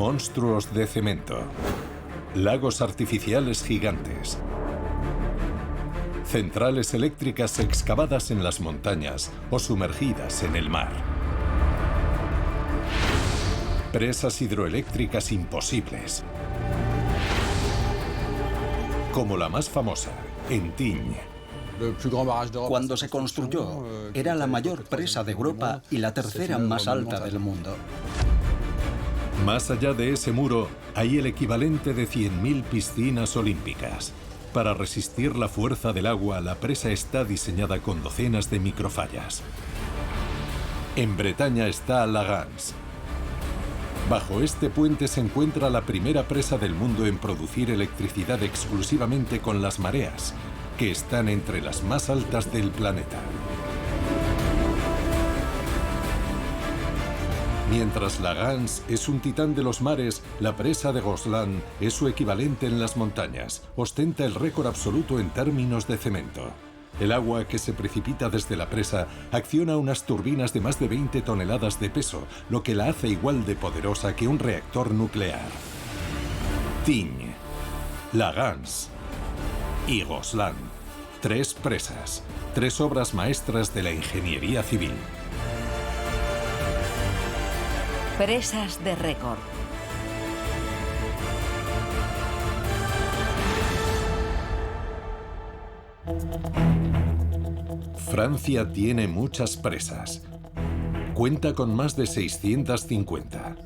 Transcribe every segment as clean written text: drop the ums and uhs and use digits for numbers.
Monstruos de cemento. Lagos artificiales gigantes. Centrales eléctricas excavadas en las montañas o sumergidas en el mar. Presas hidroeléctricas imposibles. Como la más famosa, en Tignes. Cuando se construyó, era la mayor presa de Europa y la tercera más alta del mundo. Más allá de ese muro, hay el equivalente de 100.000 piscinas olímpicas. Para resistir la fuerza del agua, la presa está diseñada con docenas de microfallas. En Bretaña está Lagans. Bajo este puente se encuentra la primera presa del mundo en producir electricidad exclusivamente con las mareas, que están entre las más altas del planeta. Mientras Lagans es un titán de los mares, la presa de Gosselin es su equivalente en las montañas. Ostenta el récord absoluto en términos de cemento. El agua que se precipita desde la presa acciona unas turbinas de más de 20 toneladas de peso, lo que la hace igual de poderosa que un reactor nuclear. Tignes, Lagans y Gosselin. 3 presas, 3 obras maestras de la ingeniería civil. Presas de récord. Francia tiene muchas presas. Cuenta con más de 650.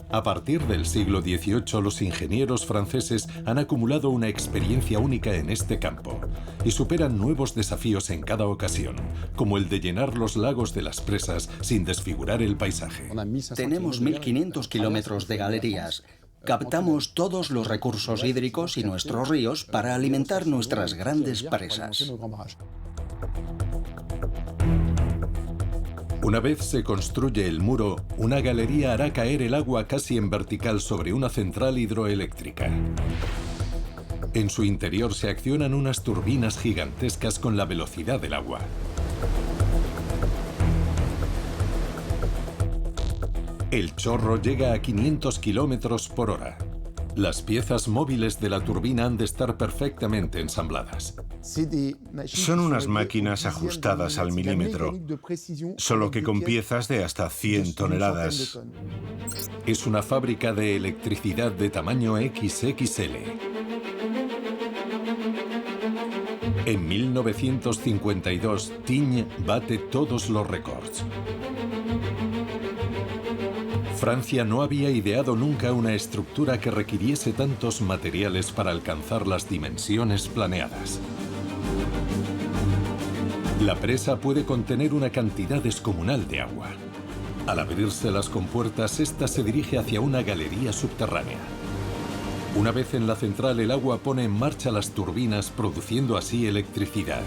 A partir del siglo XVIII, los ingenieros franceses han acumulado una experiencia única en este campo y superan nuevos desafíos en cada ocasión, como el de llenar los lagos de las presas sin desfigurar el paisaje. Tenemos 1.500 kilómetros de galerías. Captamos todos los recursos hídricos y nuestros ríos para alimentar nuestras grandes presas. Una vez se construye el muro, una galería hará caer el agua casi en vertical sobre una central hidroeléctrica. En su interior se accionan unas turbinas gigantescas con la velocidad del agua. El chorro llega a 500 kilómetros por hora. Las piezas móviles de la turbina han de estar perfectamente ensambladas. Son unas máquinas ajustadas al milímetro, solo que con piezas de hasta 100 toneladas. Es una fábrica de electricidad de tamaño XXL. En 1952, Tignes bate todos los récords. Francia no había ideado nunca una estructura que requiriese tantos materiales para alcanzar las dimensiones planeadas. La presa puede contener una cantidad descomunal de agua. Al abrirse las compuertas, esta se dirige hacia una galería subterránea. Una vez en la central, el agua pone en marcha las turbinas, produciendo así electricidad.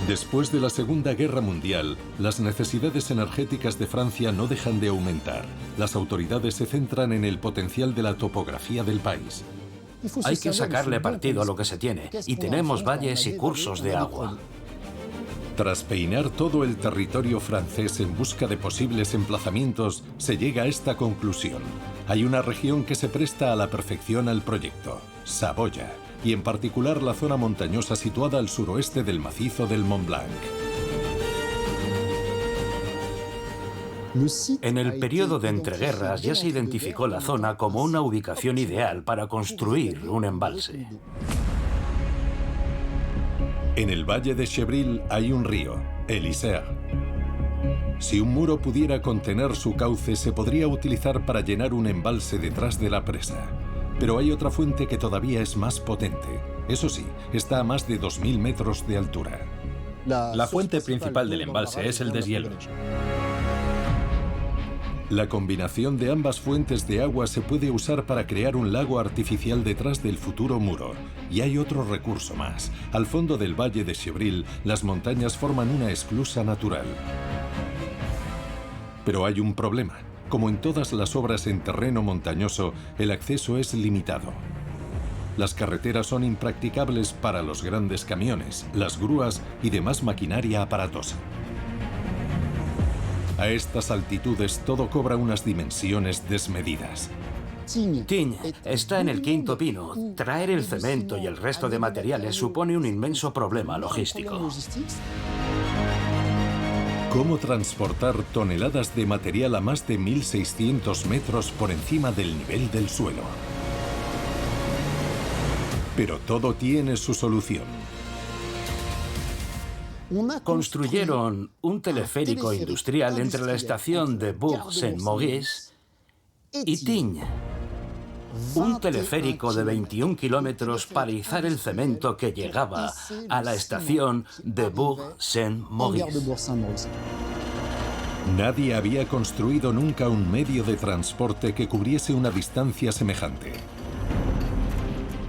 Después de la Segunda Guerra Mundial, las necesidades energéticas de Francia no dejan de aumentar. Las autoridades se centran en el potencial de la topografía del país. Hay que sacarle partido a lo que se tiene, y tenemos valles y cursos de agua. Tras peinar todo el territorio francés en busca de posibles emplazamientos, se llega a esta conclusión. Hay una región que se presta a la perfección al proyecto, Saboya, y en particular la zona montañosa situada al suroeste del macizo del Mont Blanc. En el periodo de entreguerras ya se identificó la zona como una ubicación ideal para construir un embalse. En el valle de Chevril hay un río, el Isère. Si un muro pudiera contener su cauce, se podría utilizar para llenar un embalse detrás de la presa. Pero hay otra fuente que todavía es más potente. Eso sí, está a más de 2.000 metros de altura. La fuente principal del embalse es el deshielo. La combinación de ambas fuentes de agua se puede usar para crear un lago artificial detrás del futuro muro. Y hay otro recurso más. Al fondo del valle de Chevril, las montañas forman una esclusa natural. Pero hay un problema. Como en todas las obras en terreno montañoso, el acceso es limitado. Las carreteras son impracticables para los grandes camiones, las grúas y demás maquinaria aparatosa. A estas altitudes todo cobra unas dimensiones desmedidas. Tignes está en el quinto pino. Traer el cemento y el resto de materiales supone un inmenso problema logístico. ¿Cómo transportar toneladas de material a más de 1.600 metros por encima del nivel del suelo? Pero todo tiene su solución. Construyeron un teleférico industrial entre la estación de Bourg-Saint-Maurice y Tignes. Un teleférico de 21 kilómetros para izar el cemento que llegaba a la estación de Bourg-Saint-Maurice. Nadie había construido nunca un medio de transporte que cubriese una distancia semejante.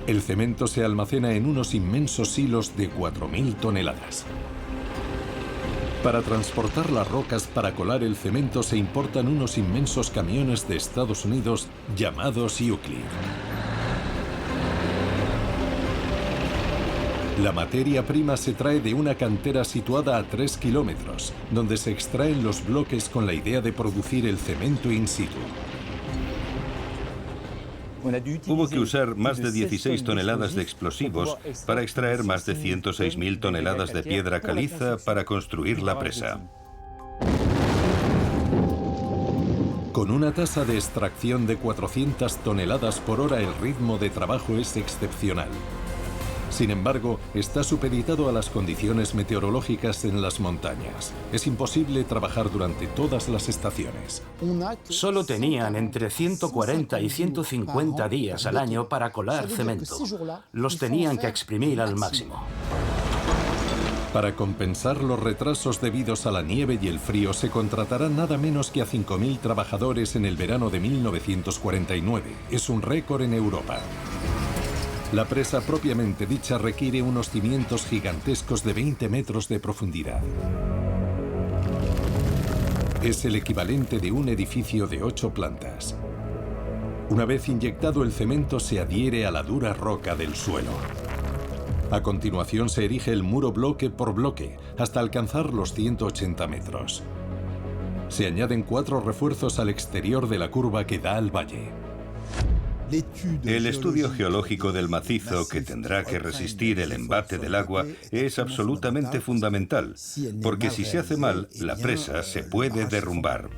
El cemento se almacena en unos inmensos silos de 4.000 toneladas. Para transportar las rocas para colar el cemento se importan unos inmensos camiones de Estados Unidos llamados Euclid. La materia prima se trae de una cantera situada a 3 kilómetros, donde se extraen los bloques con la idea de producir el cemento in situ. Hubo que usar más de 16 toneladas de explosivos para extraer más de 106.000 toneladas de piedra caliza para construir la presa. Con una tasa de extracción de 400 toneladas por hora, el ritmo de trabajo es excepcional. Sin embargo, está supeditado a las condiciones meteorológicas en las montañas. Es imposible trabajar durante todas las estaciones. Solo tenían entre 140 y 150 días al año para colar cemento. Los tenían que exprimir al máximo. Para compensar los retrasos debidos a la nieve y el frío, se contratará nada menos que a 5.000 trabajadores en el verano de 1949. Es un récord en Europa. La presa propiamente dicha requiere unos cimientos gigantescos de 20 metros de profundidad. Es el equivalente de un edificio de 8 plantas. Una vez inyectado, el cemento se adhiere a la dura roca del suelo. A continuación se erige el muro bloque por bloque, hasta alcanzar los 180 metros. Se añaden 4 refuerzos al exterior de la curva que da al valle. El estudio geológico del macizo que tendrá que resistir el embate del agua es absolutamente fundamental, porque si se hace mal, la presa se puede derrumbar.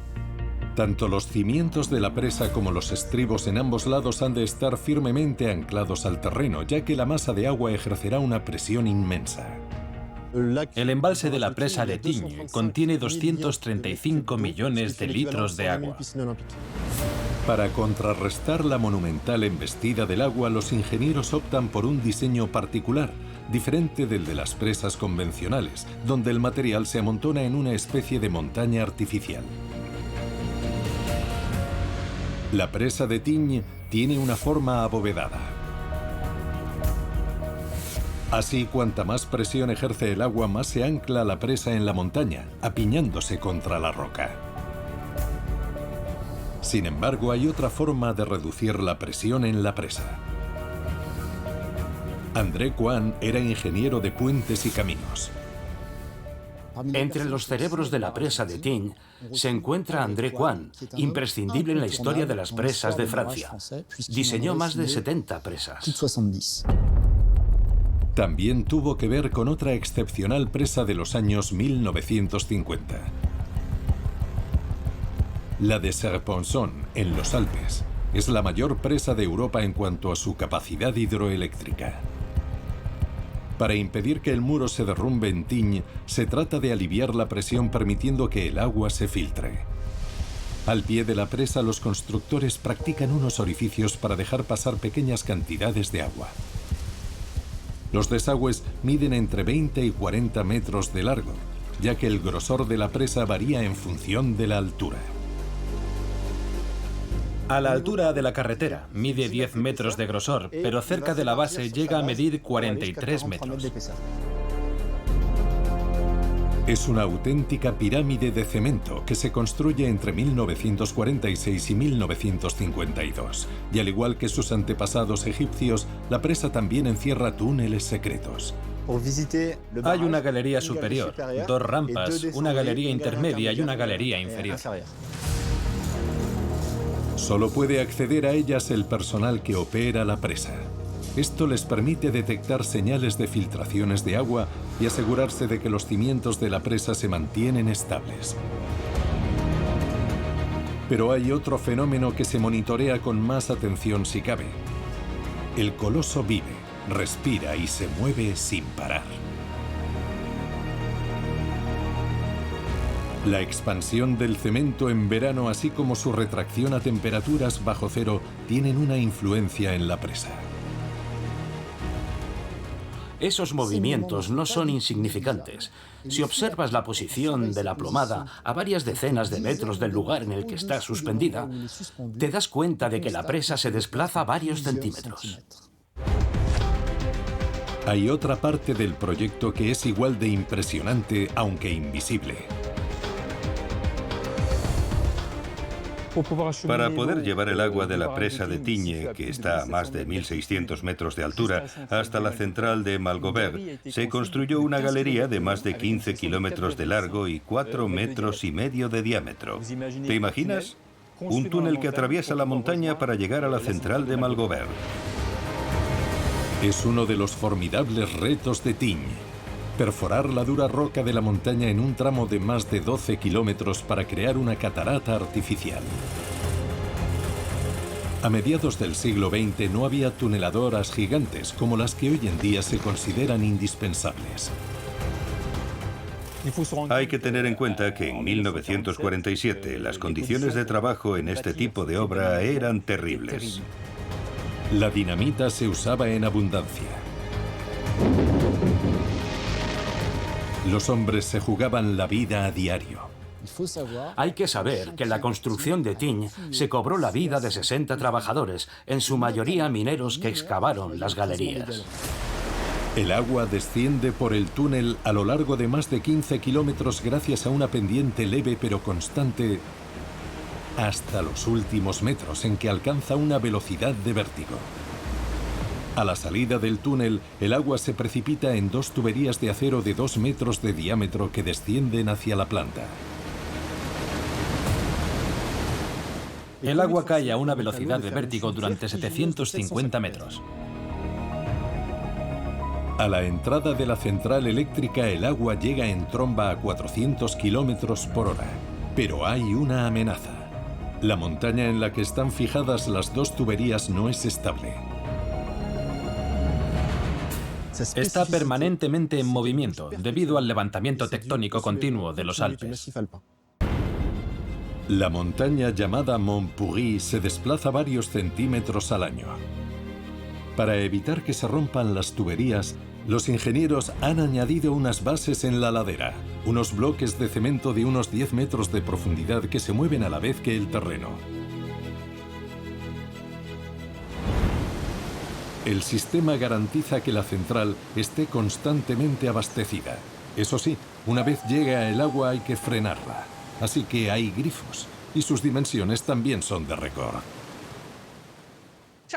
Tanto los cimientos de la presa como los estribos en ambos lados han de estar firmemente anclados al terreno, ya que la masa de agua ejercerá una presión inmensa. El embalse de la presa de Tignes contiene 235 millones de litros de agua. Para contrarrestar la monumental embestida del agua, los ingenieros optan por un diseño particular, diferente del de las presas convencionales, donde el material se amontona en una especie de montaña artificial. La presa de Tignes tiene una forma abovedada. Así, cuanta más presión ejerce el agua, más se ancla la presa en la montaña, apiñándose contra la roca. Sin embargo, hay otra forma de reducir la presión en la presa. André Coan era ingeniero de puentes y caminos. Entre los cerebros de la presa de Tignes se encuentra André Coan, imprescindible en la historia de las presas de Francia. Diseñó más de 70 presas. También tuvo que ver con otra excepcional presa de los años 1950. La de Serponçon, en los Alpes, es la mayor presa de Europa en cuanto a su capacidad hidroeléctrica. Para impedir que el muro se derrumbe en Tignes, se trata de aliviar la presión permitiendo que el agua se filtre. Al pie de la presa, los constructores practican unos orificios para dejar pasar pequeñas cantidades de agua. Los desagües miden entre 20 y 40 metros de largo, ya que el grosor de la presa varía en función de la altura. A la altura de la carretera mide 10 metros de grosor, pero cerca de la base llega a medir 43 metros. Es una auténtica pirámide de cemento que se construye entre 1946 y 1952. Y al igual que sus antepasados egipcios, la presa también encierra túneles secretos. Hay una galería superior, 2 rampas, una galería intermedia y una galería inferior. Solo puede acceder a ellas el personal que opera la presa. Esto les permite detectar señales de filtraciones de agua y asegurarse de que los cimientos de la presa se mantienen estables. Pero hay otro fenómeno que se monitorea con más atención si cabe. El coloso vive, respira y se mueve sin parar. La expansión del cemento en verano, así como su retracción a temperaturas bajo cero, tienen una influencia en la presa. Esos movimientos no son insignificantes. Si observas la posición de la plomada a varias decenas de metros del lugar en el que está suspendida, te das cuenta de que la presa se desplaza varios centímetros. Hay otra parte del proyecto que es igual de impresionante, aunque invisible. Para poder llevar el agua de la presa de Tigne, que está a más de 1.600 metros de altura, hasta la central de Malgoberg, se construyó una galería de más de 15 kilómetros de largo y 4,5 metros de diámetro. ¿Te imaginas? Un túnel que atraviesa la montaña para llegar a la central de Malgoberg. Es uno de los formidables retos de Tigne. Perforar la dura roca de la montaña en un tramo de más de 12 kilómetros para crear una catarata artificial. A mediados del siglo XX no había tuneladoras gigantes como las que hoy en día se consideran indispensables. Hay que tener en cuenta que en 1947 las condiciones de trabajo en este tipo de obra eran terribles. La dinamita se usaba en abundancia. Los hombres se jugaban la vida a diario. Hay que saber que en la construcción de Tigne se cobró la vida de 60 trabajadores, en su mayoría mineros que excavaron las galerías. El agua desciende por el túnel a lo largo de más de 15 kilómetros gracias a una pendiente leve pero constante hasta los últimos metros en que alcanza una velocidad de vértigo. A la salida del túnel, el agua se precipita en 2 tuberías de acero de 2 metros de diámetro que descienden hacia la planta. El agua cae a una velocidad de vértigo durante 750 metros. A la entrada de la central eléctrica, el agua llega en tromba a 400 kilómetros por hora. Pero hay una amenaza. La montaña en la que están fijadas las 2 tuberías no es estable. Está permanentemente en movimiento debido al levantamiento tectónico continuo de los Alpes. La montaña llamada Mont Pourri se desplaza varios centímetros al año. Para evitar que se rompan las tuberías, los ingenieros han añadido unas bases en la ladera, unos bloques de cemento de unos 10 metros de profundidad que se mueven a la vez que el terreno. El sistema garantiza que la central esté constantemente abastecida. Eso sí, una vez llega el agua hay que frenarla. Así que hay grifos, y sus dimensiones también son de récord.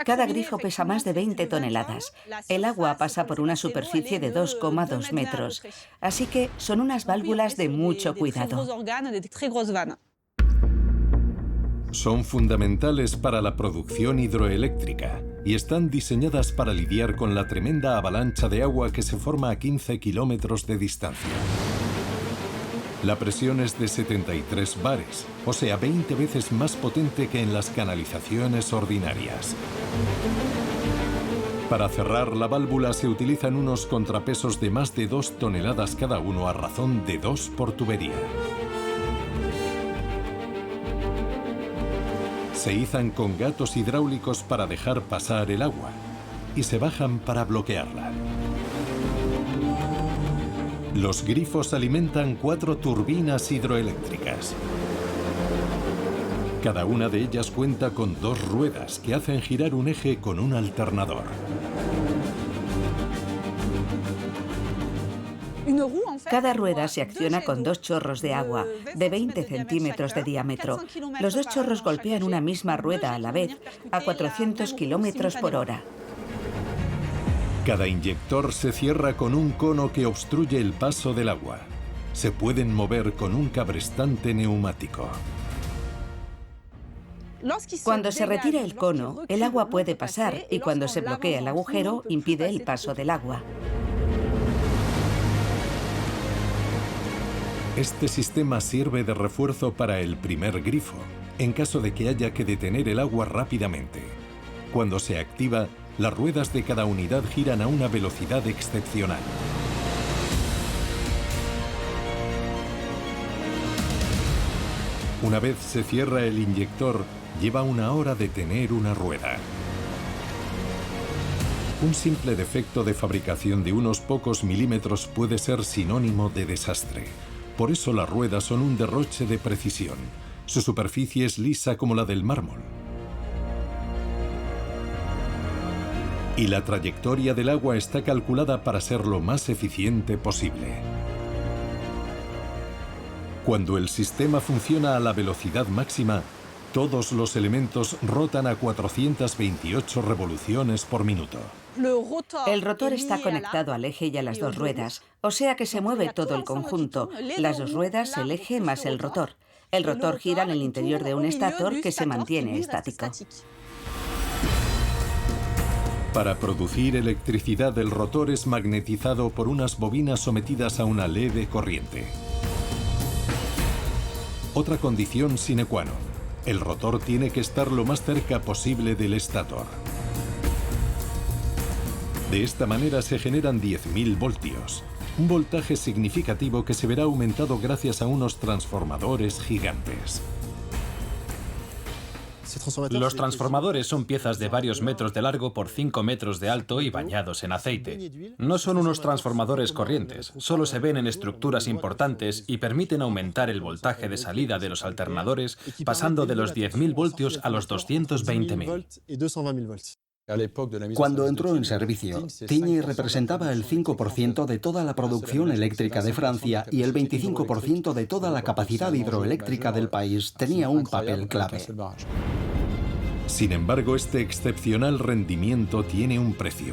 Cada grifo pesa más de 20 toneladas. El agua pasa por una superficie de 2,2 metros. Así que son unas válvulas de mucho cuidado. Son fundamentales para la producción hidroeléctrica y están diseñadas para lidiar con la tremenda avalancha de agua que se forma a 15 kilómetros de distancia. La presión es de 73 bares, o sea, 20 veces más potente que en las canalizaciones ordinarias. Para cerrar la válvula se utilizan unos contrapesos de más de 2 toneladas cada uno a razón de 2 por tubería. Se izan con gatos hidráulicos para dejar pasar el agua y se bajan para bloquearla. Los grifos alimentan 4 turbinas hidroeléctricas. Cada una de ellas cuenta con 2 ruedas que hacen girar un eje con un alternador. Cada rueda se acciona con 2 chorros de agua, de 20 centímetros de diámetro. Los 2 chorros golpean una misma rueda a la vez, a 400 kilómetros por hora. Cada inyector se cierra con un cono que obstruye el paso del agua. Se pueden mover con un cabrestante neumático. Cuando se retira el cono, el agua puede pasar y cuando se bloquea el agujero, impide el paso del agua. Este sistema sirve de refuerzo para el primer grifo, en caso de que haya que detener el agua rápidamente. Cuando se activa, las ruedas de cada unidad giran a una velocidad excepcional. Una vez se cierra el inyector, lleva 1 hora detener una rueda. Un simple defecto de fabricación de unos pocos milímetros puede ser sinónimo de desastre. Por eso las ruedas son un derroche de precisión. Su superficie es lisa como la del mármol. Y la trayectoria del agua está calculada para ser lo más eficiente posible. Cuando el sistema funciona a la velocidad máxima, todos los elementos rotan a 428 revoluciones por minuto. El rotor está conectado al eje y a las 2 ruedas, o sea que se mueve todo el conjunto, las 2 ruedas, el eje más el rotor. El rotor gira en el interior de un estator que se mantiene estático. Para producir electricidad, el rotor es magnetizado por unas bobinas sometidas a una leve corriente. Otra condición sine qua non: el rotor tiene que estar lo más cerca posible del estator. De esta manera se generan 10.000 voltios, un voltaje significativo que se verá aumentado gracias a unos transformadores gigantes. Los transformadores son piezas de varios metros de largo por 5 metros de alto y bañados en aceite. No son unos transformadores corrientes, solo se ven en estructuras importantes y permiten aumentar el voltaje de salida de los alternadores pasando de los 10.000 voltios a los 220.000. Cuando entró en servicio, Tignes representaba el 5% de toda la producción eléctrica de Francia y el 25% de toda la capacidad hidroeléctrica del país. Tenía un papel clave. Sin embargo, este excepcional rendimiento tiene un precio.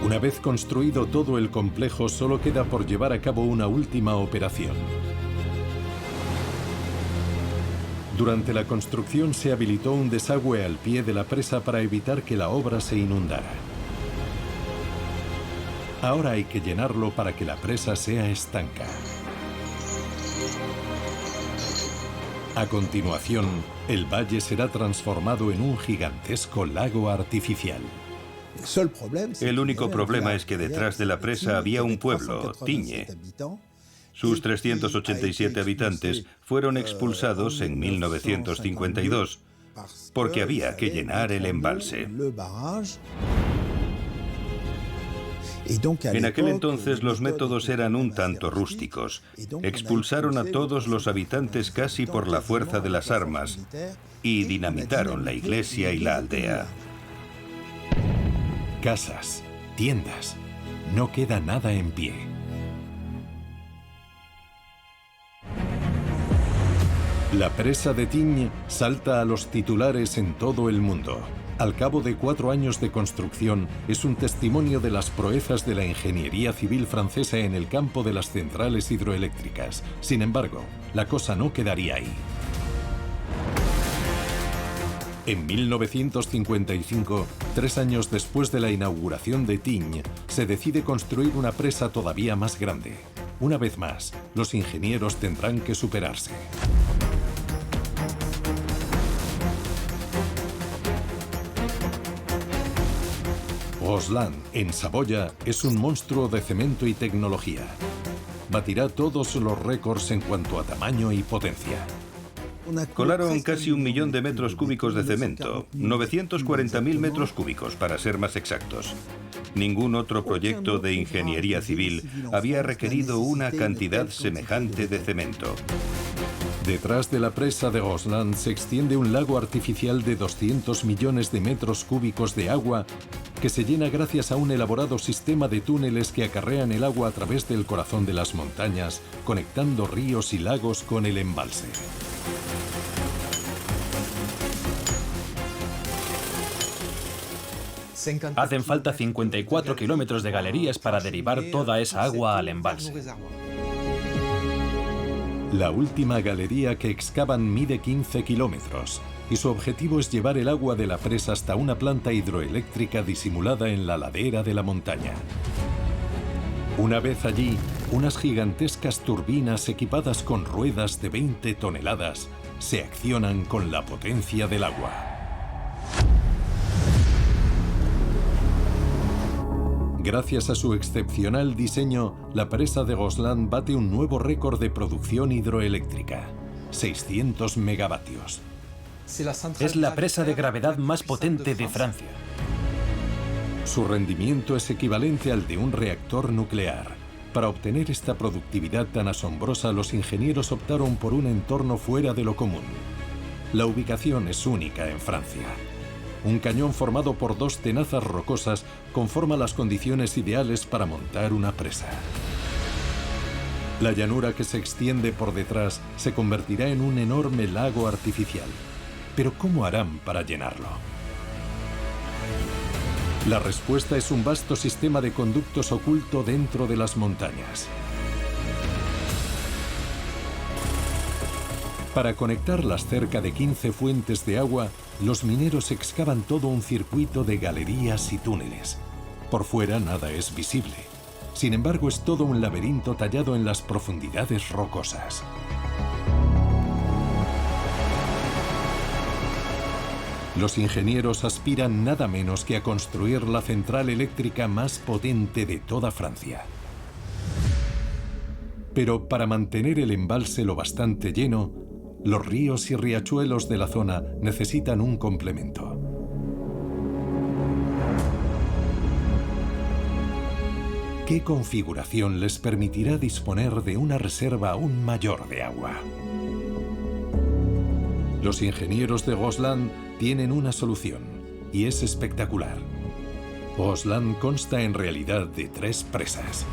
Una vez construido todo el complejo, solo queda por llevar a cabo una última operación. Durante la construcción se habilitó un desagüe al pie de la presa para evitar que la obra se inundara. Ahora hay que llenarlo para que la presa sea estanca. A continuación, el valle será transformado en un gigantesco lago artificial. El único problema es que detrás de la presa había un pueblo, Tignes. Sus 387 habitantes fueron expulsados en 1952 porque había que llenar el embalse. En aquel entonces los métodos eran un tanto rústicos. Expulsaron a todos los habitantes casi por la fuerza de las armas y dinamitaron la iglesia y la aldea. Casas, tiendas, no queda nada en pie. La presa de Tignes salta a los titulares en todo el mundo. Al cabo de 4 años de construcción, es un testimonio de las proezas de la ingeniería civil francesa en el campo de las centrales hidroeléctricas. Sin embargo, la cosa no quedaría ahí. En 1955, 3 años después de la inauguración de Tignes, se decide construir una presa todavía más grande. Una vez más, los ingenieros tendrán que superarse. Gosselin, en Saboya, es un monstruo de cemento y tecnología. Batirá todos los récords en cuanto a tamaño y potencia. Colaron casi 1 millón de metros cúbicos de cemento, 940.000 metros cúbicos para ser más exactos. Ningún otro proyecto de ingeniería civil había requerido una cantidad semejante de cemento. Detrás de la presa de Gosselin se extiende un lago artificial de 200 millones de metros cúbicos de agua que se llena gracias a un elaborado sistema de túneles que acarrean el agua a través del corazón de las montañas, conectando ríos y lagos con el embalse. Hacen falta 54 kilómetros de galerías para derivar toda esa agua al embalse. La última galería que excavan mide 15 kilómetros y su objetivo es llevar el agua de la presa hasta una planta hidroeléctrica disimulada en la ladera de la montaña. Una vez allí, unas gigantescas turbinas equipadas con ruedas de 20 toneladas se accionan con la potencia del agua. Gracias a su excepcional diseño, la presa de Gosselin bate un nuevo récord de producción hidroeléctrica: 600 megavatios. Es la presa de gravedad más potente de Francia. Su rendimiento es equivalente al de un reactor nuclear. Para obtener esta productividad tan asombrosa, los ingenieros optaron por un entorno fuera de lo común. La ubicación es única en Francia. Un cañón formado por dos tenazas rocosas conforma las condiciones ideales para montar una presa. La llanura que se extiende por detrás se convertirá en un enorme lago artificial. Pero ¿cómo harán para llenarlo? La respuesta es un vasto sistema de conductos oculto dentro de las montañas. Para conectar las cerca de 15 fuentes de agua, los mineros excavan todo un circuito de galerías y túneles. Por fuera nada es visible. Sin embargo, es todo un laberinto tallado en las profundidades rocosas. Los ingenieros aspiran nada menos que a construir la central eléctrica más potente de toda Francia. Pero para mantener el embalse lo bastante lleno, los ríos y riachuelos de la zona necesitan un complemento. ¿Qué configuración les permitirá disponer de una reserva aún mayor de agua? Los ingenieros de Gosselin tienen una solución, y es espectacular. Gosselin consta en realidad de 3 presas.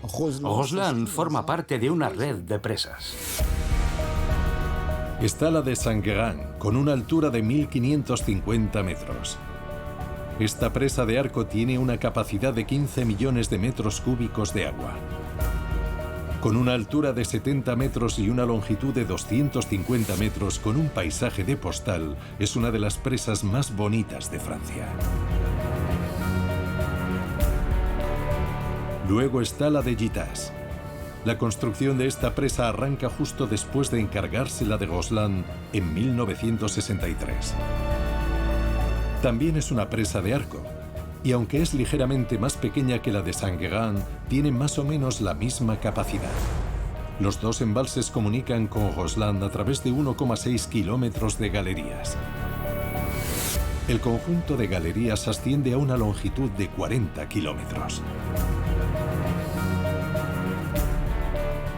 Gosselin forma parte de una red de presas. Está la de Saint-Guérin, con una altura de 1.550 metros. Esta presa de Arco tiene una capacidad de 15 millones de metros cúbicos de agua. Con una altura de 70 metros y una longitud de 250 metros con un paisaje de postal, es una de las presas más bonitas de Francia. Luego está la de Gitas. La construcción de esta presa arranca justo después de encargarse la de Gosselin en 1963. También es una presa de Arco, y aunque es ligeramente más pequeña que la de Saint-Guérin, tiene más o menos la misma capacidad. Los dos embalses comunican con Gosselin a través de 1,6 kilómetros de galerías. El conjunto de galerías asciende a una longitud de 40 kilómetros.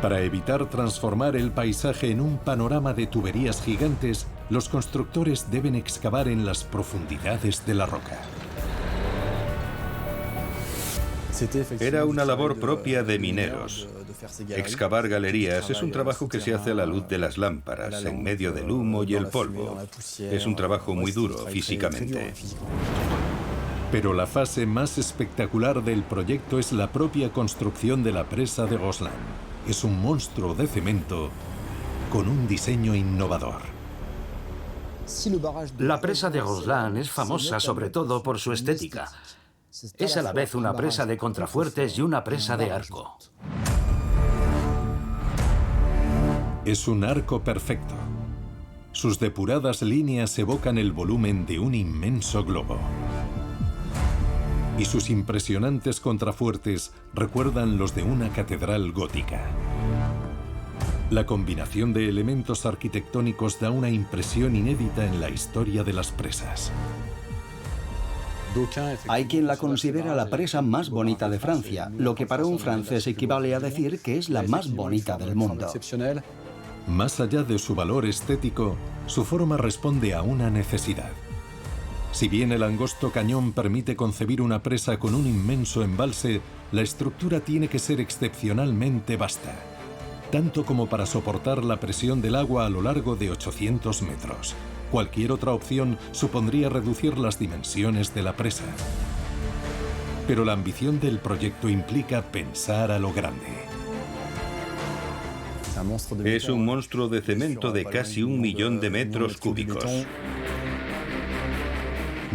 Para evitar transformar el paisaje en un panorama de tuberías gigantes, los constructores deben excavar en las profundidades de la roca. Era una labor propia de mineros. Excavar galerías es un trabajo que se hace a la luz de las lámparas, en medio del humo y el polvo. Es un trabajo muy duro físicamente. Pero la fase más espectacular del proyecto es la propia construcción de la presa de Gosselin. Es un monstruo de cemento con un diseño innovador. La presa de Gosselin es famosa sobre todo por su estética. Es a la vez una presa de contrafuertes y una presa de arco. Es un arco perfecto. Sus depuradas líneas evocan el volumen de un inmenso globo. Y sus impresionantes contrafuertes recuerdan los de una catedral gótica. La combinación de elementos arquitectónicos da una impresión inédita en la historia de las presas. Hay quien la considera la presa más bonita de Francia, lo que para un francés equivale a decir que es la más bonita del mundo. Más allá de su valor estético, su forma responde a una necesidad. Si bien el angosto cañón permite concebir una presa con un inmenso embalse, la estructura tiene que ser excepcionalmente vasta, tanto como para soportar la presión del agua a lo largo de 800 metros. Cualquier otra opción supondría reducir las dimensiones de la presa. Pero la ambición del proyecto implica pensar a lo grande. Es un monstruo de cemento de casi 1 millón de metros cúbicos.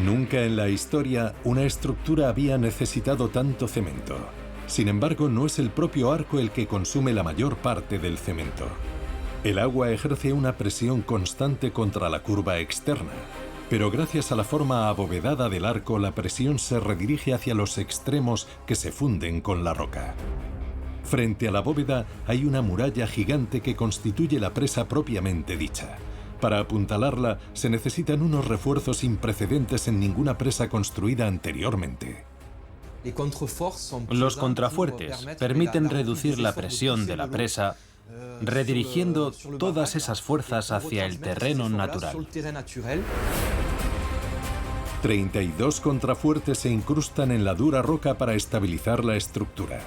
Nunca en la historia una estructura había necesitado tanto cemento. Sin embargo, no es el propio arco el que consume la mayor parte del cemento. El agua ejerce una presión constante contra la curva externa, pero gracias a la forma abovedada del arco, la presión se redirige hacia los extremos que se funden con la roca. Frente a la bóveda hay una muralla gigante que constituye la presa propiamente dicha. Para apuntalarla se necesitan unos refuerzos sin precedentes en ninguna presa construida anteriormente. Los contrafuertes permiten reducir la presión de la presa, redirigiendo todas esas fuerzas hacia el terreno natural. 32 contrafuertes se incrustan en la dura roca para estabilizar la estructura.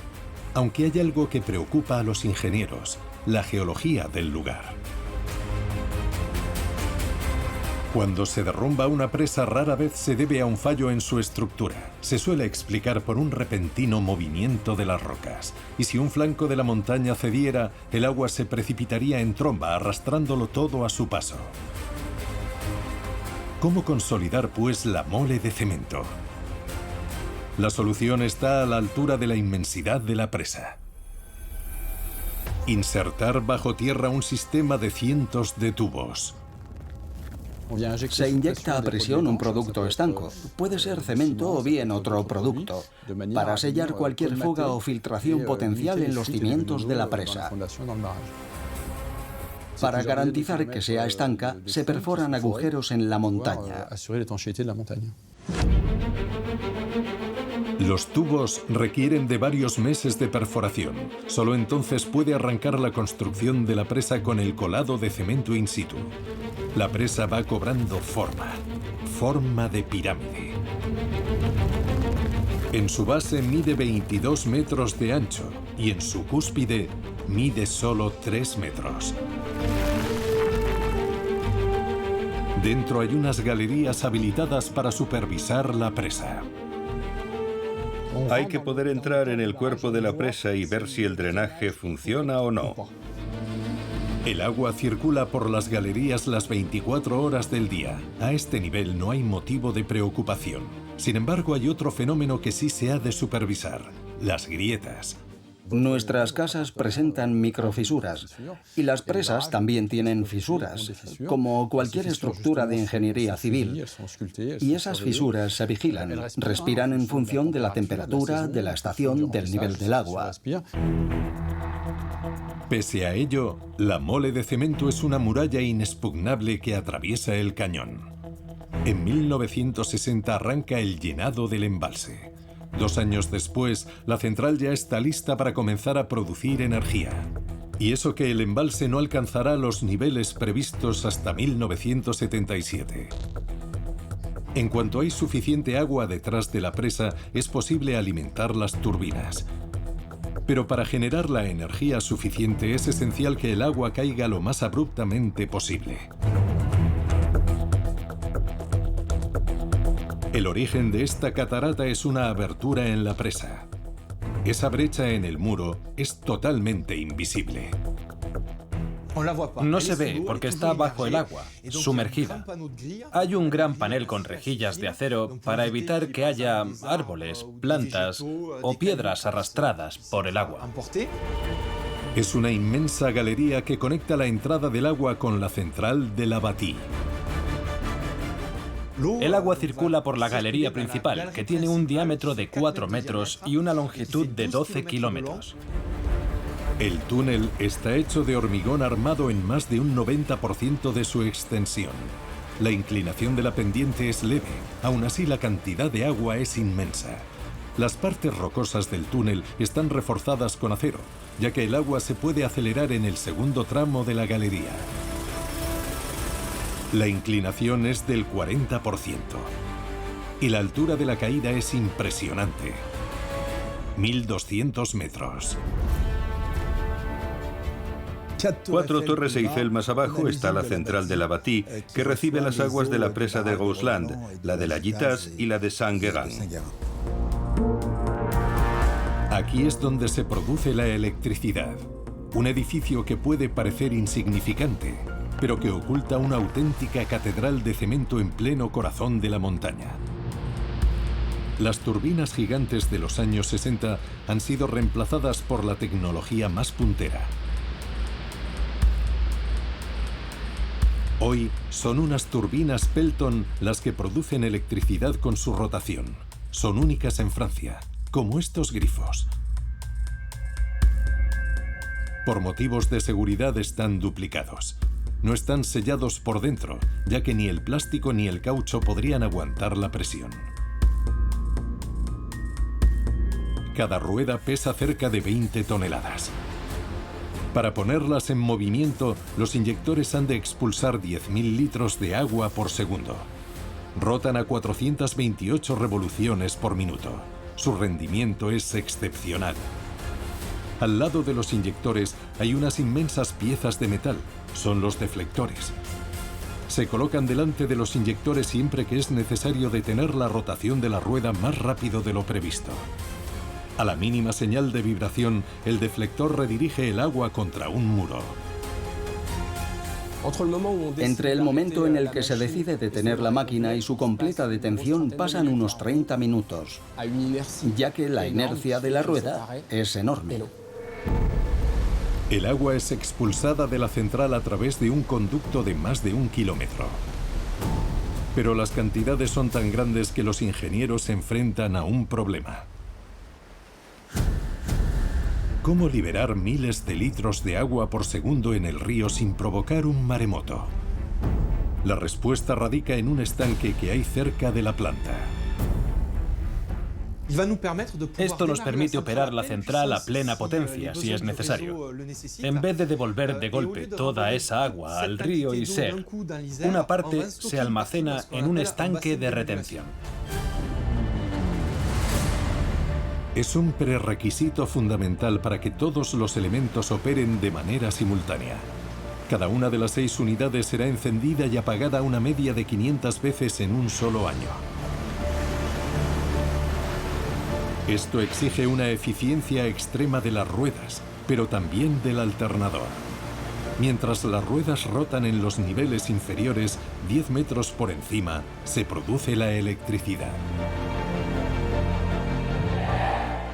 Aunque hay algo que preocupa a los ingenieros, la geología del lugar. Cuando se derrumba una presa, rara vez se debe a un fallo en su estructura. Se suele explicar por un repentino movimiento de las rocas. Y si un flanco de la montaña cediera, el agua se precipitaría en tromba, arrastrándolo todo a su paso. ¿Cómo consolidar, pues, la mole de cemento? La solución está a la altura de la inmensidad de la presa. Insertar bajo tierra un sistema de cientos de tubos. Se inyecta a presión un producto estanco, puede ser cemento o bien otro producto, para sellar cualquier fuga o filtración potencial en los cimientos de la presa. Para garantizar que sea estanca, se perforan agujeros en la montaña. Los tubos requieren de varios meses de perforación. Solo entonces puede arrancar la construcción de la presa con el colado de cemento in situ. La presa va cobrando forma de pirámide. En su base mide 22 metros de ancho y en su cúspide mide solo 3 metros. Dentro hay unas galerías habilitadas para supervisar la presa. Hay que poder entrar en el cuerpo de la presa y ver si el drenaje funciona o no. El agua circula por las galerías las 24 horas del día. A este nivel no hay motivo de preocupación. Sin embargo, hay otro fenómeno que sí se ha de supervisar: las grietas. Nuestras casas presentan microfisuras y las presas también tienen fisuras, como cualquier estructura de ingeniería civil. Y esas fisuras se vigilan, respiran en función de la temperatura, de la estación, del nivel del agua. Pese a ello, la mole de cemento es una muralla inexpugnable que atraviesa el cañón. En 1960 arranca el llenado del embalse. 2 años después, la central ya está lista para comenzar a producir energía. Y eso que el embalse no alcanzará los niveles previstos hasta 1977. En cuanto hay suficiente agua detrás de la presa, es posible alimentar las turbinas. Pero para generar la energía suficiente es esencial que el agua caiga lo más abruptamente posible. El origen de esta catarata es una abertura en la presa. Esa brecha en el muro es totalmente invisible. No se ve porque está bajo el agua, sumergida. Hay un gran panel con rejillas de acero para evitar que haya árboles, plantas o piedras arrastradas por el agua. Es una inmensa galería que conecta la entrada del agua con la central de la Bâtie. El agua circula por la galería principal, que tiene un diámetro de 4 metros y una longitud de 12 kilómetros. El túnel está hecho de hormigón armado en más de un 90% de su extensión. La inclinación de la pendiente es leve, aún así la cantidad de agua es inmensa. Las partes rocosas del túnel están reforzadas con acero, ya que el agua se puede acelerar en el segundo tramo de la galería. La inclinación es del 40% y la altura de la caída es impresionante: 1.200 metros. 4 torres Eiffel más abajo está la central de la Bâtie, que recibe las aguas de la presa de Gosselin, la de la Gitas y la de Saint-Guérin. Aquí es donde se produce la electricidad. Un edificio que puede parecer insignificante, pero que oculta una auténtica catedral de cemento en pleno corazón de la montaña. Las turbinas gigantes de los años 60 han sido reemplazadas por la tecnología más puntera. Hoy son unas turbinas Pelton las que producen electricidad con su rotación. Son únicas en Francia, como estos grifos. Por motivos de seguridad están duplicados. No están sellados por dentro, ya que ni el plástico ni el caucho podrían aguantar la presión. Cada rueda pesa cerca de 20 toneladas. Para ponerlas en movimiento, los inyectores han de expulsar 10.000 litros de agua por segundo. Rotan a 428 revoluciones por minuto. Su rendimiento es excepcional. Al lado de los inyectores hay unas inmensas piezas de metal. Son los deflectores. Se colocan delante de los inyectores siempre que es necesario detener la rotación de la rueda más rápido de lo previsto. A la mínima señal de vibración, el deflector redirige el agua contra un muro. Entre el momento en el que se decide detener la máquina y su completa detención pasan unos 30 minutos, ya que la inercia de la rueda es enorme. El agua es expulsada de la central a través de un conducto de más de 1 kilómetro. Pero las cantidades son tan grandes que los ingenieros se enfrentan a un problema. ¿Cómo liberar miles de litros de agua por segundo en el río sin provocar un maremoto? La respuesta radica en un estanque que hay cerca de la planta. Esto nos permite operar la central a plena potencia, si es necesario. En vez de devolver de golpe toda esa agua al río Isère, una parte se almacena en un estanque de retención. Es un prerequisito fundamental para que todos los elementos operen de manera simultánea. Cada una de las 6 unidades será encendida y apagada una media de 500 veces en un solo año. Esto exige una eficiencia extrema de las ruedas, pero también del alternador. Mientras las ruedas rotan en los niveles inferiores, 10 metros por encima, se produce la electricidad.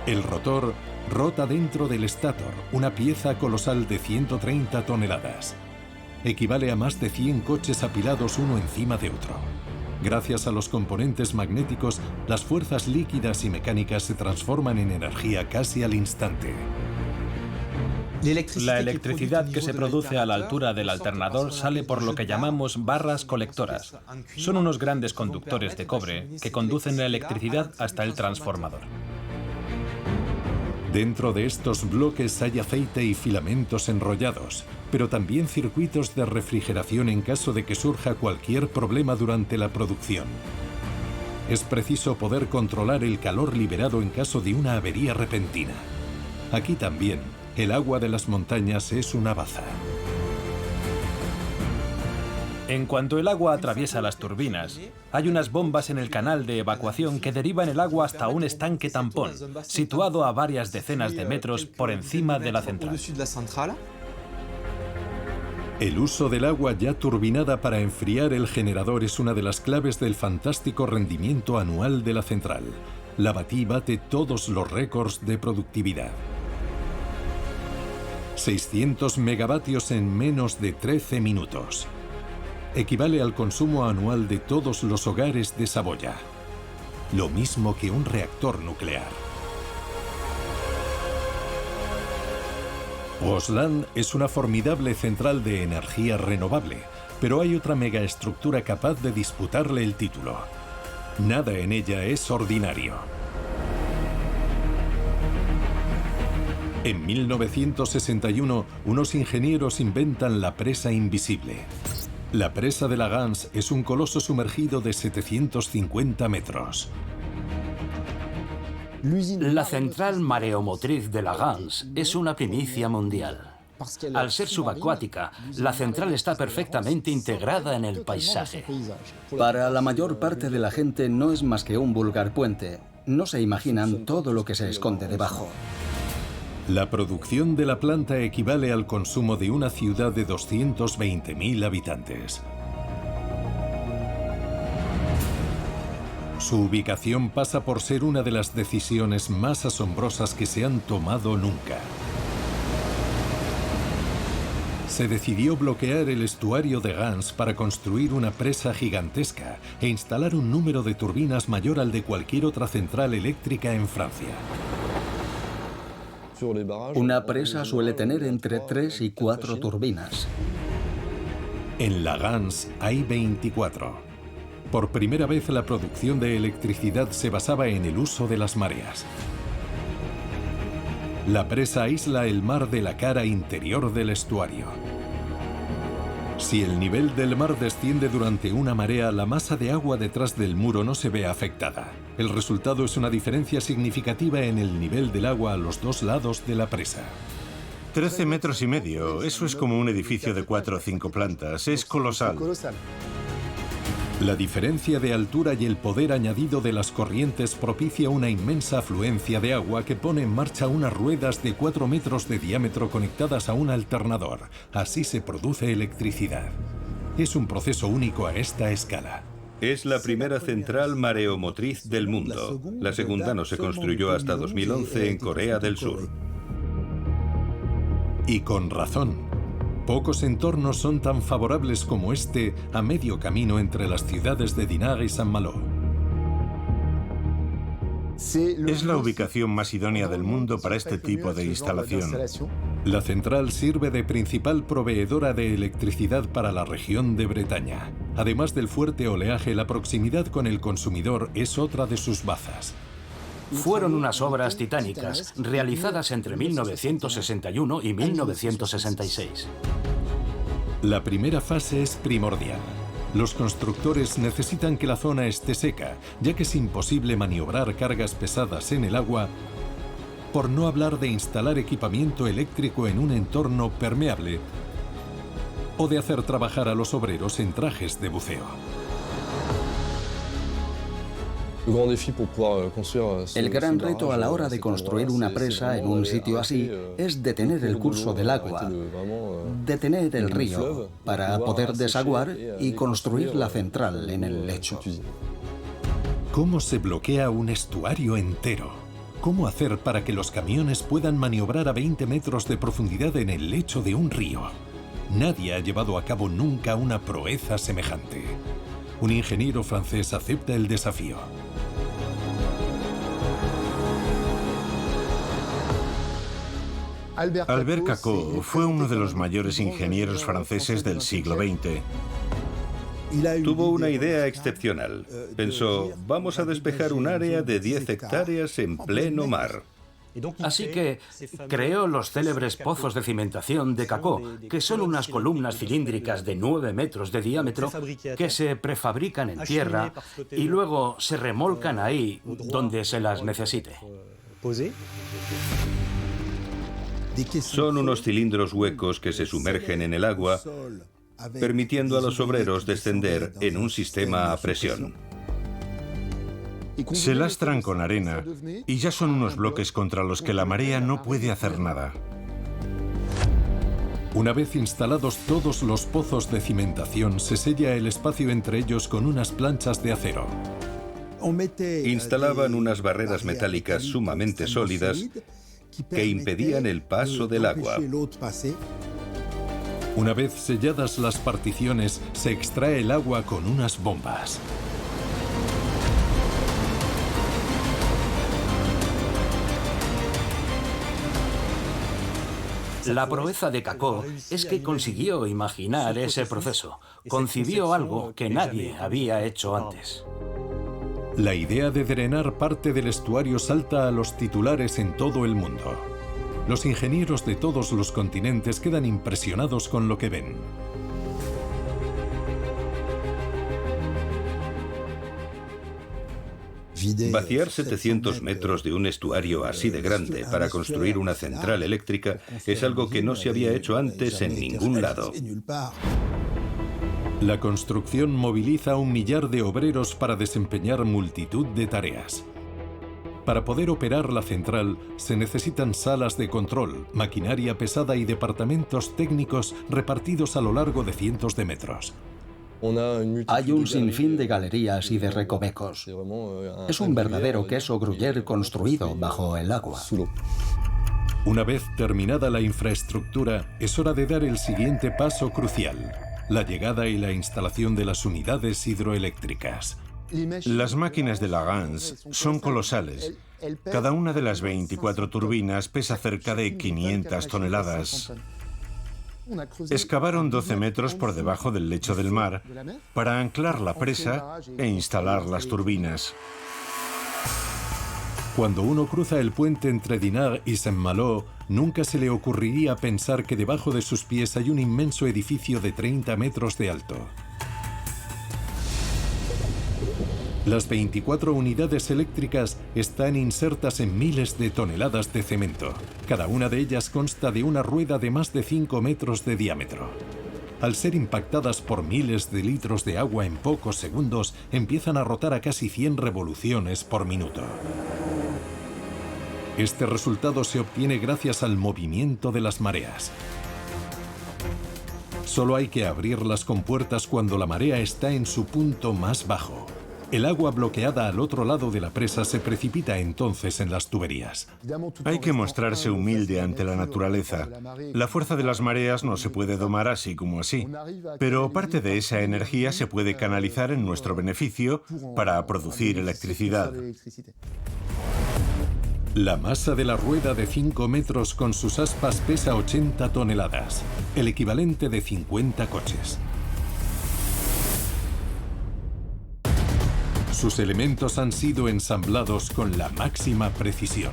El rotor rota dentro del estator, una pieza colosal de 130 toneladas. Equivale a más de 100 coches apilados uno encima de otro. Gracias a los componentes magnéticos, las fuerzas líquidas y mecánicas se transforman en energía casi al instante. La electricidad que se produce a la altura del alternador sale por lo que llamamos barras colectoras. Son unos grandes conductores de cobre que conducen la electricidad hasta el transformador. Dentro de estos bloques hay aceite y filamentos enrollados, pero también circuitos de refrigeración en caso de que surja cualquier problema durante la producción. Es preciso poder controlar el calor liberado en caso de una avería repentina. Aquí también, el agua de las montañas es una baza. En cuanto el agua atraviesa las turbinas, hay unas bombas en el canal de evacuación que derivan el agua hasta un estanque tampón, situado a varias decenas de metros por encima de la central. El uso del agua ya turbinada para enfriar el generador es una de las claves del fantástico rendimiento anual de la central. La Bâtie bate todos los récords de productividad. 600 megavatios en menos de 13 minutos. Equivale al consumo anual de todos los hogares de Saboya. Lo mismo que un reactor nuclear. Gosselin es una formidable central de energía renovable, pero hay otra megaestructura capaz de disputarle el título. Nada en ella es ordinario. En 1961, unos ingenieros inventan la presa invisible. La presa de Lagans es un coloso sumergido de 750 metros. La central mareomotriz de Lagans es una primicia mundial. Al ser subacuática, la central está perfectamente integrada en el paisaje. Para la mayor parte de la gente no es más que un vulgar puente. No se imaginan todo lo que se esconde debajo. La producción de la planta equivale al consumo de una ciudad de 220.000 habitantes. Su ubicación pasa por ser una de las decisiones más asombrosas que se han tomado nunca. Se decidió bloquear el estuario de Gans para construir una presa gigantesca e instalar un número de turbinas mayor al de cualquier otra central eléctrica en Francia. Una presa suele tener entre 3 y 4 turbinas. En la Gans hay 24. Por primera vez la producción de electricidad se basaba en el uso de las mareas. La presa aísla el mar de la cara interior del estuario. Si el nivel del mar desciende durante una marea, la masa de agua detrás del muro no se ve afectada. El resultado es una diferencia significativa en el nivel del agua a los dos lados de la presa. 13 metros y medio, eso es como un edificio de 4 o 5 plantas, es colosal. La diferencia de altura y el poder añadido de las corrientes propicia una inmensa afluencia de agua que pone en marcha unas ruedas de 4 metros de diámetro conectadas a un alternador. Así se produce electricidad. Es un proceso único a esta escala. Es la primera central mareomotriz del mundo. La segunda no se construyó hasta 2011 en Corea del Sur. Y con razón. Pocos entornos son tan favorables como este a medio camino entre las ciudades de Dinard y Saint-Malo. Es la ubicación más idónea del mundo para este tipo de instalación. La central sirve de principal proveedora de electricidad para la región de Bretaña. Además del fuerte oleaje, la proximidad con el consumidor es otra de sus bazas. Fueron unas obras titánicas, realizadas entre 1961 y 1966. La primera fase es primordial. Los constructores necesitan que la zona esté seca, ya que es imposible maniobrar cargas pesadas en el agua, por no hablar de instalar equipamiento eléctrico en un entorno permeable o de hacer trabajar a los obreros en trajes de buceo. El gran reto a la hora de construir una presa en un sitio así es detener el curso del agua, detener el río para poder desaguar y construir la central en el lecho. ¿Cómo se bloquea un estuario entero? ¿Cómo hacer para que los camiones puedan maniobrar a 20 metros de profundidad en el lecho de un río? Nadie ha llevado a cabo nunca una proeza semejante. Un ingeniero francés acepta el desafío. Albert Cacot fue uno de los mayores ingenieros franceses del siglo XX. Tuvo una idea excepcional. Pensó, vamos a despejar un área de 10 hectáreas en pleno mar. Así que creó los célebres pozos de cimentación de Cacot, que son unas columnas cilíndricas de 9 metros de diámetro que se prefabrican en tierra y luego se remolcan ahí donde se las necesite. Son unos cilindros huecos que se sumergen en el agua, permitiendo a los obreros descender en un sistema a presión. Se lastran con arena y ya son unos bloques contra los que la marea no puede hacer nada. Una vez instalados todos los pozos de cimentación, se sella el espacio entre ellos con unas planchas de acero. Instalaban unas barreras metálicas sumamente sólidas que impedían el paso del agua. Una vez selladas las particiones, se extrae el agua con unas bombas. La proeza de Cacot es que consiguió imaginar ese proceso. Concibió algo que nadie había hecho antes. La idea de drenar parte del estuario salta a los titulares en todo el mundo. Los ingenieros de todos los continentes quedan impresionados con lo que ven. Vaciar 700 metros de un estuario así de grande para construir una central eléctrica es algo que no se había hecho antes en ningún lado. La construcción moviliza a 1 millar de obreros para desempeñar multitud de tareas. Para poder operar la central se necesitan salas de control, maquinaria pesada y departamentos técnicos repartidos a lo largo de cientos de metros. Hay un sinfín de galerías y de recovecos. Es un verdadero queso gruyère construido bajo el agua. Una vez terminada la infraestructura, es hora de dar el siguiente paso crucial: la llegada y la instalación de las unidades hidroeléctricas. Las máquinas de Lagrange son colosales. Cada una de las 24 turbinas pesa cerca de 500 toneladas. Excavaron 12 metros por debajo del lecho del mar para anclar la presa e instalar las turbinas. Cuando uno cruza el puente entre Dinard y Saint-Malo, nunca se le ocurriría pensar que debajo de sus pies hay un inmenso edificio de 30 metros de alto. Las 24 unidades eléctricas están insertas en miles de toneladas de cemento. Cada una de ellas consta de una rueda de más de 5 metros de diámetro. Al ser impactadas por miles de litros de agua en pocos segundos, empiezan a rotar a casi 100 revoluciones por minuto. Este resultado se obtiene gracias al movimiento de las mareas. Solo hay que abrir las compuertas cuando la marea está en su punto más bajo. El agua bloqueada al otro lado de la presa se precipita entonces en las tuberías. Hay que mostrarse humilde ante la naturaleza. La fuerza de las mareas no se puede domar así como así, pero parte de esa energía se puede canalizar en nuestro beneficio para producir electricidad. La masa de la rueda de 5 metros con sus aspas pesa 80 toneladas, el equivalente de 50 coches. Sus elementos han sido ensamblados con la máxima precisión.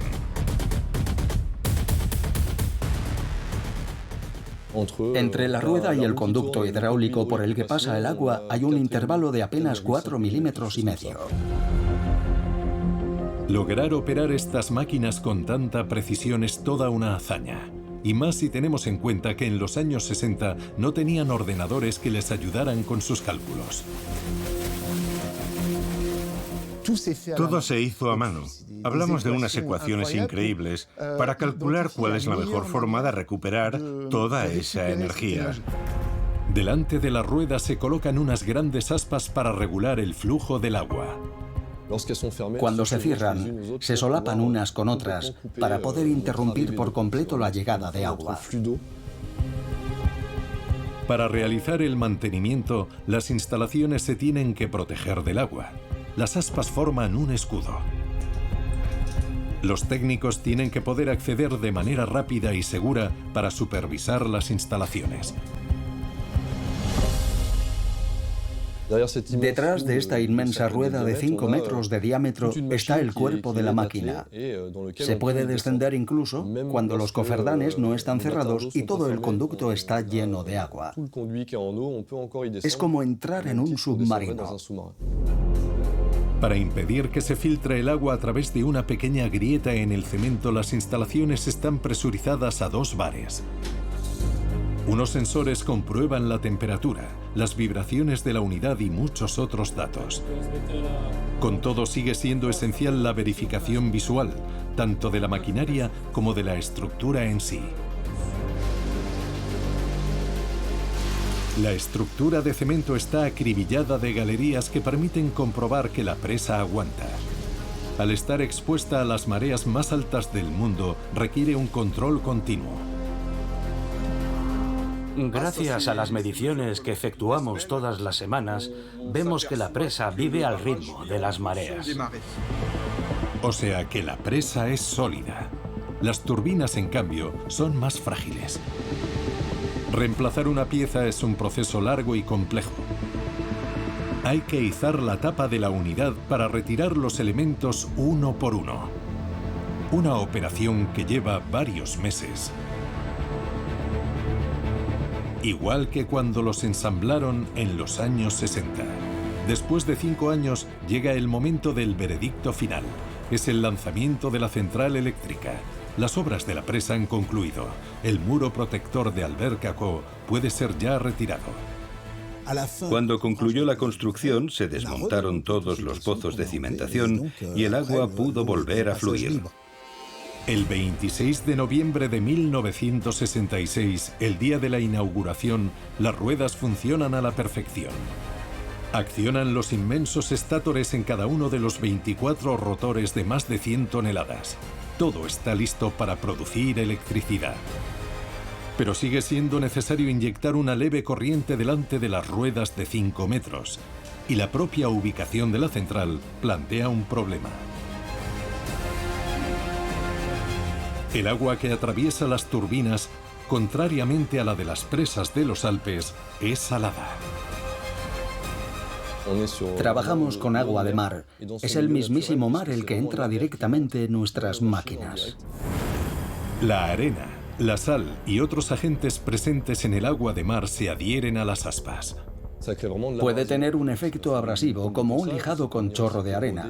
Entre la rueda y el conducto hidráulico por el que pasa el agua hay un intervalo de apenas 4,5 milímetros. Lograr operar estas máquinas con tanta precisión es toda una hazaña. Y más si tenemos en cuenta que en los años 60 no tenían ordenadores que les ayudaran con sus cálculos. Todo se hizo a mano. Hablamos de unas ecuaciones increíbles para calcular cuál es la mejor forma de recuperar toda esa energía. Delante de la rueda se colocan unas grandes aspas para regular el flujo del agua. Cuando se cierran, se solapan unas con otras para poder interrumpir por completo la llegada de agua. Para realizar el mantenimiento, las instalaciones se tienen que proteger del agua. Las aspas forman un escudo. Los técnicos tienen que poder acceder de manera rápida y segura para supervisar las instalaciones. Detrás de esta inmensa rueda de 5 metros de diámetro está el cuerpo de la máquina. Se puede descender incluso cuando los coferdanes no están cerrados y todo el conducto está lleno de agua. Es como entrar en un submarino. Para impedir que se filtre el agua a través de una pequeña grieta en el cemento, las instalaciones están presurizadas a 2 bares. Unos sensores comprueban la temperatura, las vibraciones de la unidad y muchos otros datos. Con todo, sigue siendo esencial la verificación visual, tanto de la maquinaria como de la estructura en sí. La estructura de cemento está acribillada de galerías que permiten comprobar que la presa aguanta. Al estar expuesta a las mareas más altas del mundo, requiere un control continuo. Gracias a las mediciones que efectuamos todas las semanas, vemos que la presa vive al ritmo de las mareas. O sea que la presa es sólida. Las turbinas, en cambio, son más frágiles. Reemplazar una pieza es un proceso largo y complejo. Hay que izar la tapa de la unidad para retirar los elementos uno por uno. Una operación que lleva varios meses. Igual que cuando los ensamblaron en los años 60. Después de 5 años, llega el momento del veredicto final. Es el lanzamiento de la central eléctrica. Las obras de la presa han concluido. El muro protector de Albert Cacot puede ser ya retirado. Cuando concluyó la construcción, se desmontaron todos los pozos de cimentación y el agua pudo volver a fluir. El 26 de noviembre de 1966, el día de la inauguración, las ruedas funcionan a la perfección. Accionan los inmensos estátores en cada uno de los 24 rotores de más de 100 toneladas. Todo está listo para producir electricidad. Pero sigue siendo necesario inyectar una leve corriente delante de las ruedas de 5 metros. Y la propia ubicación de la central plantea un problema. El agua que atraviesa las turbinas, contrariamente a la de las presas de los Alpes, es salada. Trabajamos con agua de mar. Es el mismísimo mar el que entra directamente en nuestras máquinas. La arena, la sal y otros agentes presentes en el agua de mar se adhieren a las aspas. Puede tener un efecto abrasivo, como un lijado con chorro de arena.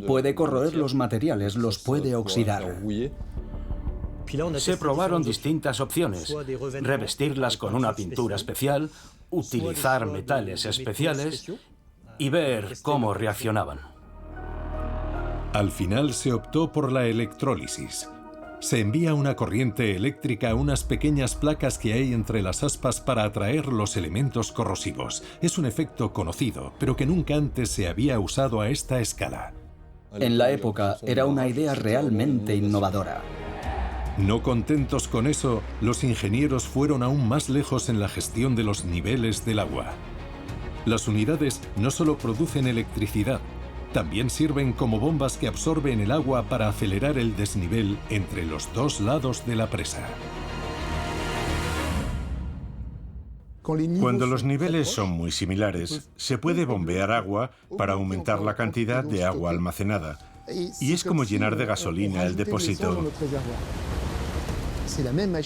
Puede corroer los materiales, los puede oxidar. Se probaron distintas opciones: revestirlas con una pintura especial, utilizar metales especiales y ver cómo reaccionaban. Al final se optó por la electrólisis. Se envía una corriente eléctrica a unas pequeñas placas que hay entre las aspas para atraer los elementos corrosivos. Es un efecto conocido, pero que nunca antes se había usado a esta escala. En la época era una idea realmente innovadora. No contentos con eso, los ingenieros fueron aún más lejos en la gestión de los niveles del agua. Las unidades no solo producen electricidad, también sirven como bombas que absorben el agua para acelerar el desnivel entre los dos lados de la presa. Cuando los niveles son muy similares, se puede bombear agua para aumentar la cantidad de agua almacenada. Y es como llenar de gasolina el depósito.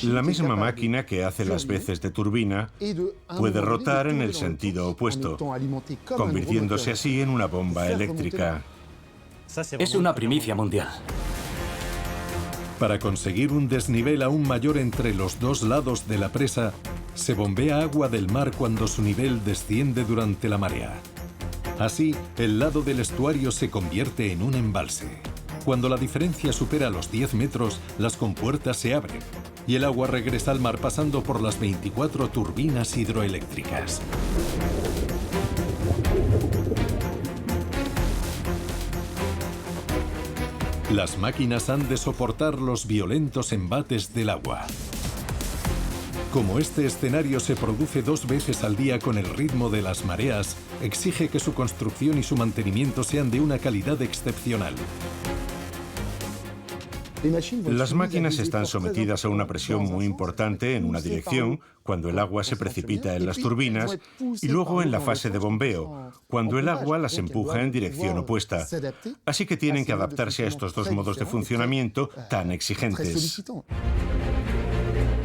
La misma máquina que hace las veces de turbina puede rotar en el sentido opuesto, convirtiéndose así en una bomba eléctrica. Es una primicia mundial. Para conseguir un desnivel aún mayor entre los dos lados de la presa, se bombea agua del mar cuando su nivel desciende durante la marea. Así, el lado del estuario se convierte en un embalse. Cuando la diferencia supera los 10 metros, las compuertas se abren y el agua regresa al mar pasando por las 24 turbinas hidroeléctricas. Las máquinas han de soportar los violentos embates del agua. Como este escenario se produce 2 veces al día con el ritmo de las mareas, exige que su construcción y su mantenimiento sean de una calidad excepcional. Las máquinas están sometidas a una presión muy importante en una dirección, cuando el agua se precipita en las turbinas, y luego en la fase de bombeo, cuando el agua las empuja en dirección opuesta. Así que tienen que adaptarse a estos dos modos de funcionamiento tan exigentes.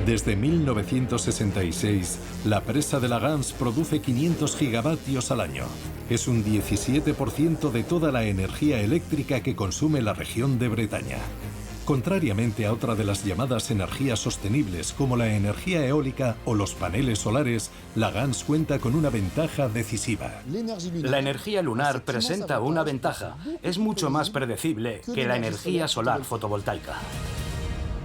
Desde 1966, la presa de Lagans produce 500 gigavatios al año. Es un 17% de toda la energía eléctrica que consume la región de Bretaña. Contrariamente a otra de las llamadas energías sostenibles como la energía eólica o los paneles solares, Lagans cuenta con una ventaja decisiva. La energía lunar presenta una ventaja. Es mucho más predecible que la energía solar fotovoltaica.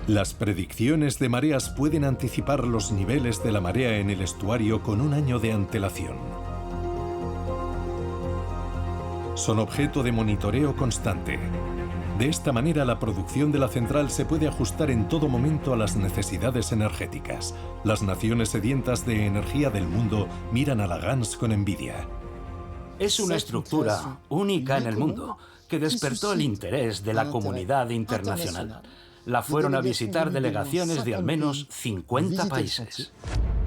Las predicciones de mareas pueden anticipar los niveles de la marea en el estuario con un año de antelación. Son objeto de monitoreo constante. De esta manera, la producción de la central se puede ajustar en todo momento a las necesidades energéticas. Las naciones sedientas de energía del mundo miran a Lagans con envidia. Es una estructura única en el mundo que despertó el interés de la comunidad internacional. La fueron a visitar delegaciones de al menos 50 países.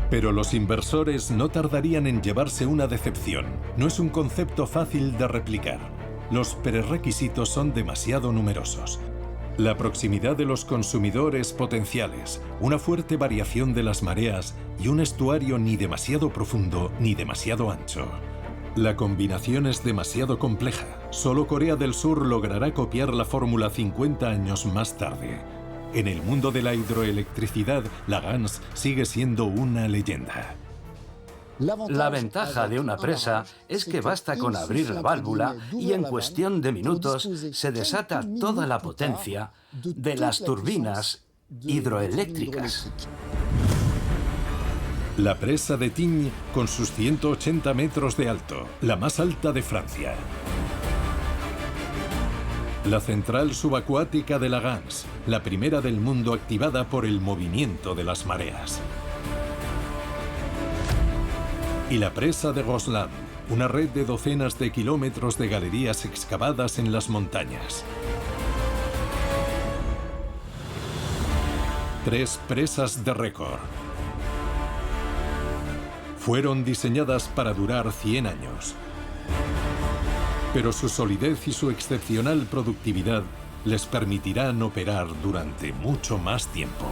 Pero los inversores no tardarían en llevarse una decepción. No es un concepto fácil de replicar. Los prerequisitos son demasiado numerosos. La proximidad de los consumidores potenciales, una fuerte variación de las mareas y un estuario ni demasiado profundo ni demasiado ancho. La combinación es demasiado compleja. Solo Corea del Sur logrará copiar la fórmula 50 años más tarde. En el mundo de la hidroelectricidad, la Gans sigue siendo una leyenda. La ventaja de una presa es que basta con abrir la válvula y en cuestión de minutos se desata toda la potencia de las turbinas hidroeléctricas. La presa de Tignes, con sus 180 metros de alto, la más alta de Francia. La central subacuática de la Gans, la primera del mundo activada por el movimiento de las mareas. Y la presa de Gosselin, una red de docenas de kilómetros de galerías excavadas en las montañas. 3 presas de récord. Fueron diseñadas para durar 100 años. Pero su solidez y su excepcional productividad les permitirán operar durante mucho más tiempo.